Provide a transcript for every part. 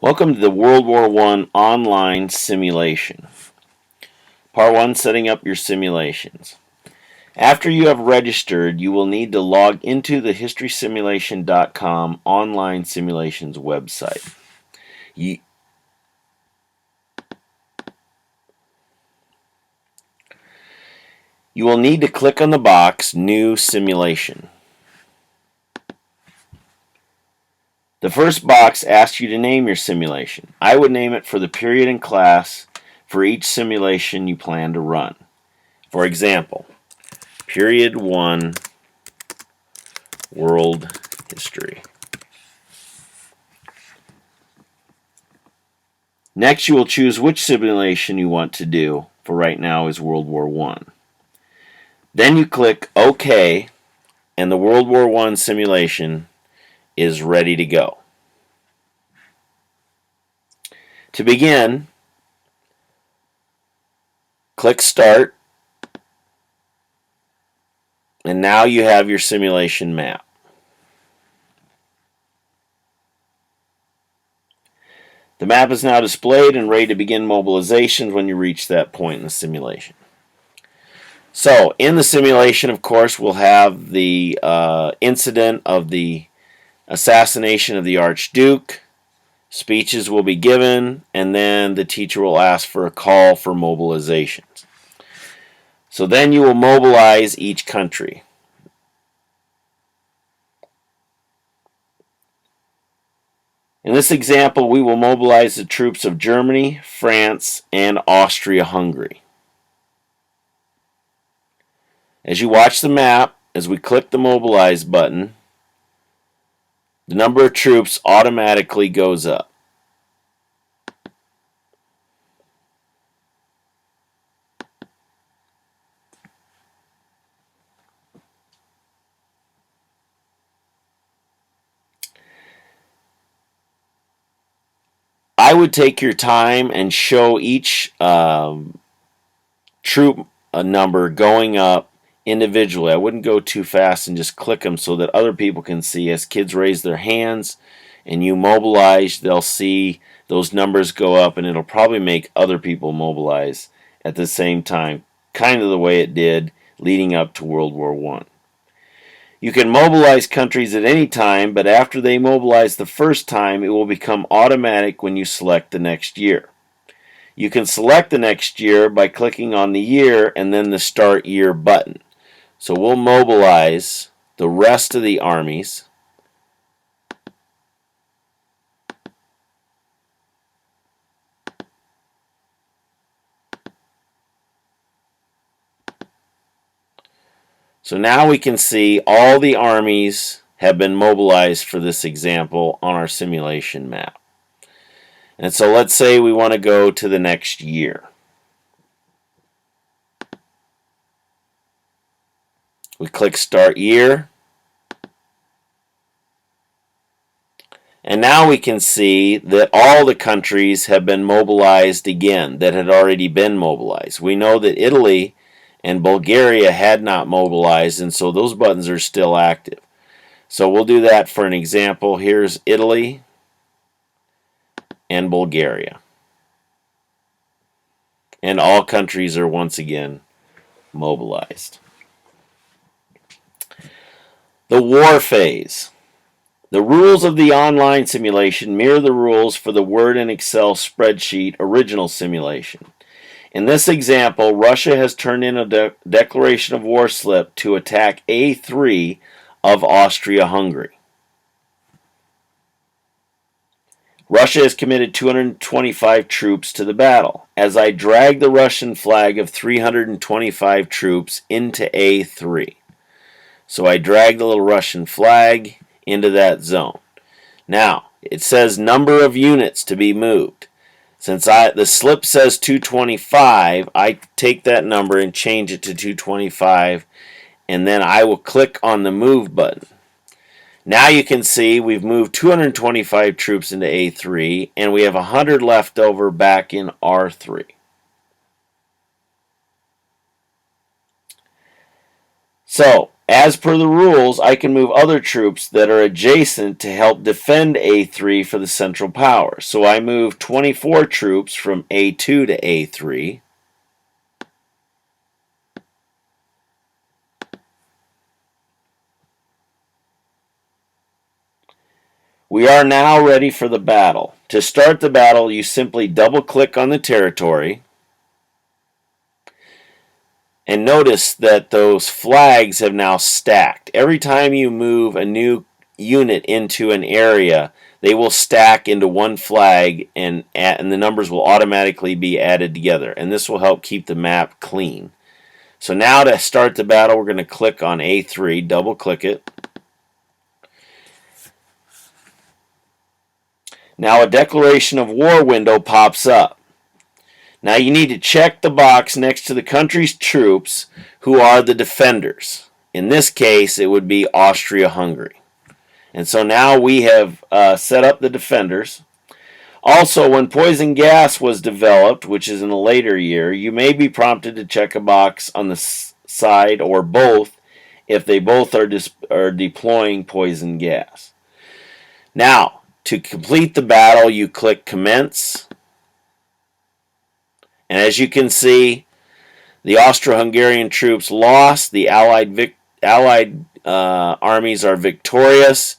Welcome to the World War I Online Simulation. Part 1, setting up your simulations. After you have registered, you will need to log into the historysimulation.com online simulations website. You will need to click on the box New Simulation. The first box asks you to name your simulation. I would name it for the period and class for each simulation you plan to run. For example, Period 1 World History. Next, you will choose which simulation you want to do. For right now is World War I. Then you click OK, and the World War I simulation is ready to go. To begin, click Start, and now you have your simulation map. The map is now displayed and ready to begin mobilizations when you reach that point in the simulation. So, in the simulation, of course, we'll have the incident of the assassination of the Archduke. Speeches will be given, and then the teacher will ask for a call for mobilizations. So then you will mobilize each country. In this example, we will mobilize the troops of Germany, France, and Austria-Hungary. As you watch the map, as we click the Mobilize button, the number of troops automatically goes up. I would take your time and show each troop number going up individually. I wouldn't go too fast and just click them so that other people can see. As kids raise their hands and you mobilize, they'll see those numbers go up, and it'll probably make other people mobilize at the same time, kind of the way it did leading up to World War I. You can mobilize countries at any time, but after they mobilize the first time, it will become automatic when you select the next year. You can select the next year by clicking on the year and then the Start Year button. So we'll mobilize the rest of the armies. So now we can see all the armies have been mobilized for this example on our simulation map. And so let's say we want to go to the next year. We click Start Year. And now we can see that all the countries have been mobilized again that had already been mobilized. We know that Italy and Bulgaria had not mobilized, and so those buttons are still active. So we'll do that for an example. Here's Italy and Bulgaria. And all countries are once again mobilized. The war phase. The rules of the online simulation mirror the rules for the Word and Excel spreadsheet original simulation. In this example, Russia has turned in a declaration of war slip to attack A3 of Austria-Hungary. Russia has committed 225 troops to the battle. As I drag the Russian flag of 325 troops into A3. So I drag the little Russian flag into that zone. Now, it says number of units to be moved. Since the slip says 225, I take that number and change it to 225, and then I will click on the Move button. Now you can see we've moved 225 troops into A3, and we have 100 left over back in R3. So, as per the rules, I can move other troops that are adjacent to help defend A3 for the central power. So I move 24 troops from A2 to A3. We are now ready for the battle. To start the battle, you simply double-click on the territory. And notice that those flags have now stacked. Every time you move a new unit into an area, they will stack into one flag, and the numbers will automatically be added together. And this will help keep the map clean. So now to start the battle, we're going to click on A3, double-click it. Now a declaration of war window pops up. Now you need to check the box next to the country's troops who are the defenders. In this case, it would be Austria-Hungary. And so now we have set up the defenders. Also, when poison gas was developed, which is in a later year, you may be prompted to check a box on the side or both if they both are deploying poison gas. Now, to complete the battle, you click Commence. And as you can see, the Austro-Hungarian troops lost. The Allied armies are victorious.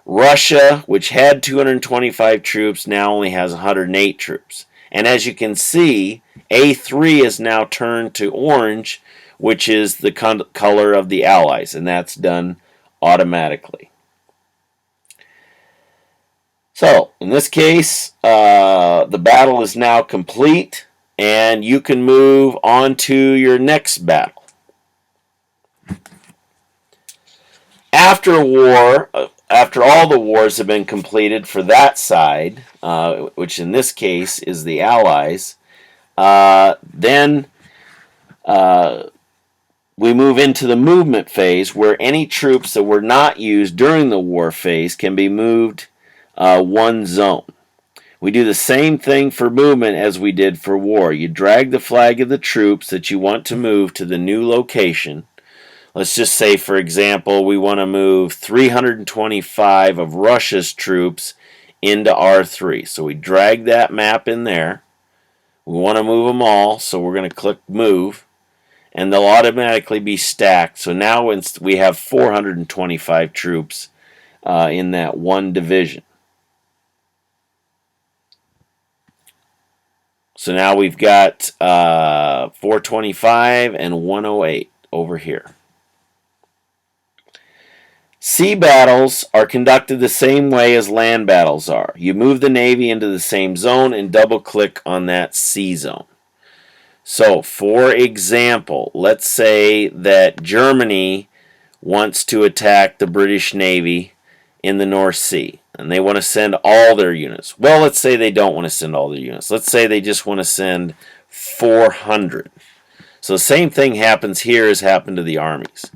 Russia, which had 225 troops, now only has 108 troops. And as you can see, A3 is now turned to orange, which is the color of the Allies, and that's done automatically. So, in this case, the battle is now complete, and you can move on to your next battle. After all the wars have been completed for that side, which in this case is the Allies, then we move into the movement phase, where any troops that were not used during the war phase can be moved one zone. We do the same thing for movement as we did for war. You drag the flag of the troops that you want to move to the new location. Let's just say, for example, we want to move 325 of Russia's troops into R3. So we drag that map in there. We want to move them all, so we're going to click Move, and they'll automatically be stacked. So now we have 425 troops in that one division. So now we've got 425 and 108 over here. Sea battles are conducted the same way as land battles are. You move the Navy into the same zone and double-click on that sea zone. So, for example, let's say that Germany wants to attack the British Navy in the North Sea, and they want to send all their units. Well, let's say they don't want to send all their units. Let's say they just want to send 400. So the same thing happens here as happened to the armies.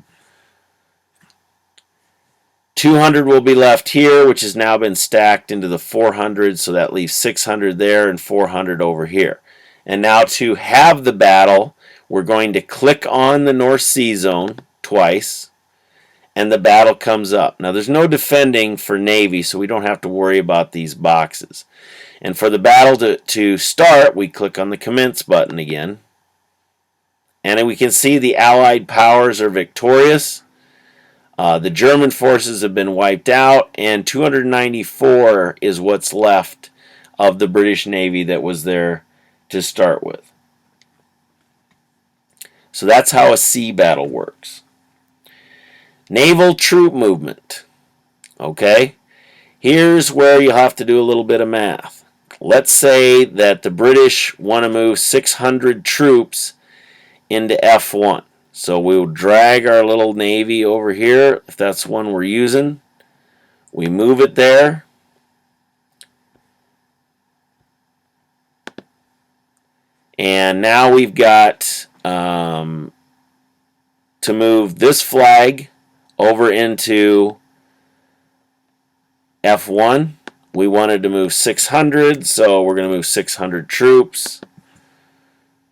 200 will be left here, which has now been stacked into the 400, so that leaves 600 there and 400 over here. And now to have the battle, we're going to click on the North Sea zone twice, and the battle comes up. Now there's no defending for Navy, so we don't have to worry about these boxes. And for the battle to start, we click on the Commence button again. And we can see the Allied powers are victorious. The German forces have been wiped out, and 294 is what's left of the British Navy that was there to start with. So that's how a sea battle works. Naval troop movement. Okay, here's where you have to do a little bit of math. Let's say that the British want to move 600 troops into F1. So we'll drag our little Navy over here, if that's one we're using. We move it there. And now we've got to move this flag over into F1. We wanted to move 600, so we're going to move 600 troops.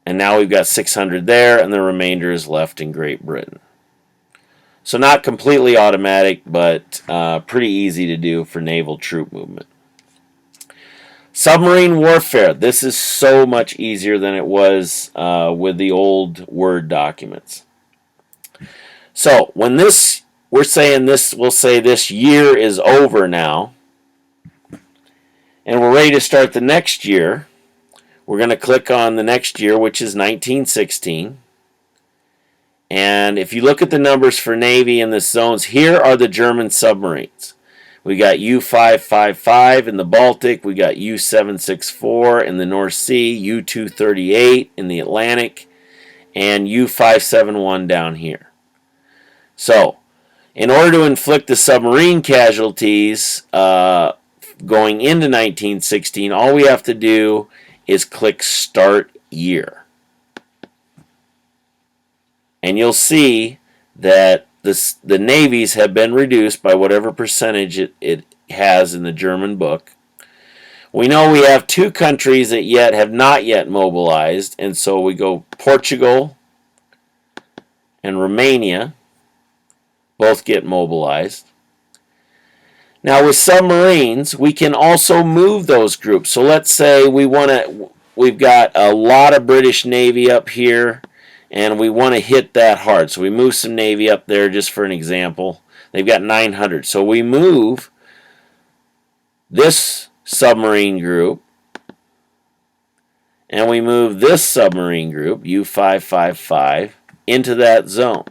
And now we've got 600 there, and the remainder is left in Great Britain. So not completely automatic, but pretty easy to do for naval troop movement. Submarine warfare. This is so much easier than it was with the old Word documents. So when we're saying this, we'll say this year is over now, and we're ready to start the next year. We're going to click on the next year, which is 1916. And if you look at the numbers for Navy in the zones, here are the German submarines. We got U-555 in the Baltic. We got U-764 in the North Sea, U-238 in the Atlantic, and U-571 down here. So, in order to inflict the submarine casualties going into 1916, all we have to do is click Start Year. And you'll see that the navies have been reduced by whatever percentage it has in the German book. We know we have two countries that have not yet mobilized, and so we go Portugal and Romania. Both get mobilized. Now with submarines, we can also move those groups. So let's say we've got a lot of British Navy up here, and we want to hit that hard. So we move some Navy up there just for an example. They've got 900. So we move this submarine group, and we move this submarine group, U-555, into that zone.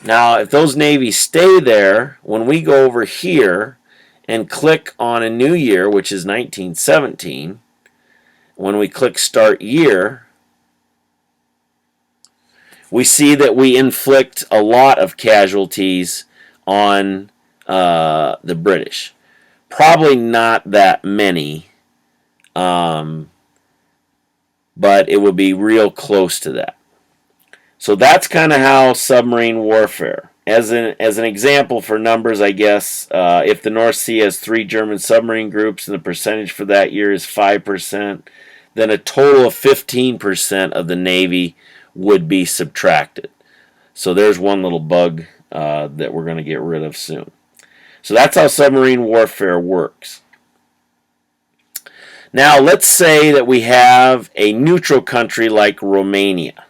Now, if those navies stay there, when we go over here and click on a new year, which is 1917, when we click Start Year, we see that we inflict a lot of casualties on the British. Probably not that many, but it would be real close to that. So that's kind of how submarine warfare. As an example for numbers, I guess, if the North Sea has 3 German submarine groups and the percentage for that year is 5%, then a total of 15% of the Navy would be subtracted. So there's one little bug that we're going to get rid of soon. So that's how submarine warfare works. Now let's say that we have a neutral country like Romania,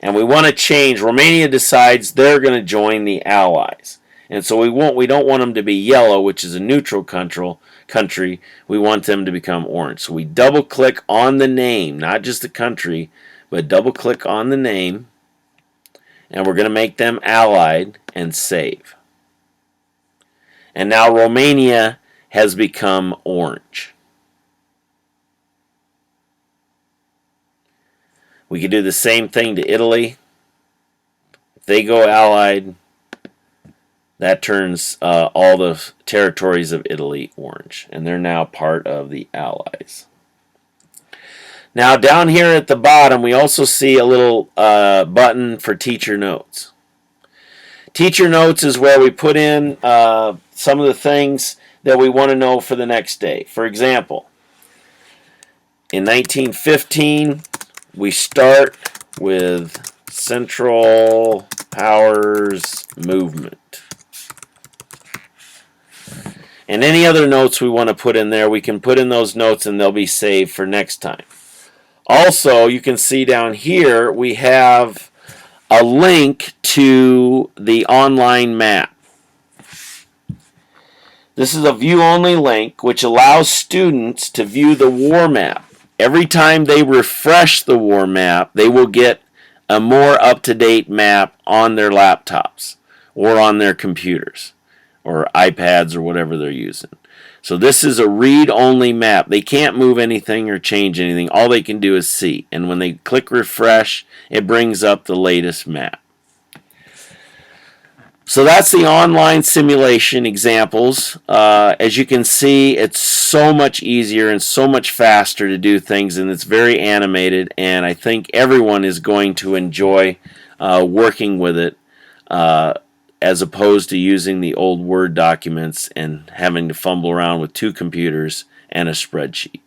and we want to change. Romania decides they're going to join the Allies, and so we don't want them to be yellow, which is a neutral country. We want them to become orange. So we double click on the name, not just the country, but double click on the name, and we're going to make them allied and save. And now Romania has become orange. We could do the same thing to Italy. If they go allied, that turns all the territories of Italy orange, and they're now part of the Allies. Now down here at the bottom, we also see a little button for teacher notes. Teacher notes is where we put in some of the things that we want to know for the next day. For example, in 1915, we start with Central Powers Movement. And any other notes we want to put in there, we can put in those notes and they'll be saved for next time. Also, you can see down here we have a link to the online map. This is a view-only link which allows students to view the war map. Every time they refresh the war map, they will get a more up-to-date map on their laptops or on their computers or iPads or whatever they're using. So this is a read-only map. They can't move anything or change anything. All they can do is see. And when they click refresh, it brings up the latest map. So that's the online simulation examples. As you can see, it's so much easier and so much faster to do things, and it's very animated, and I think everyone is going to enjoy working with it as opposed to using the old Word documents and having to fumble around with 2 computers and a spreadsheet.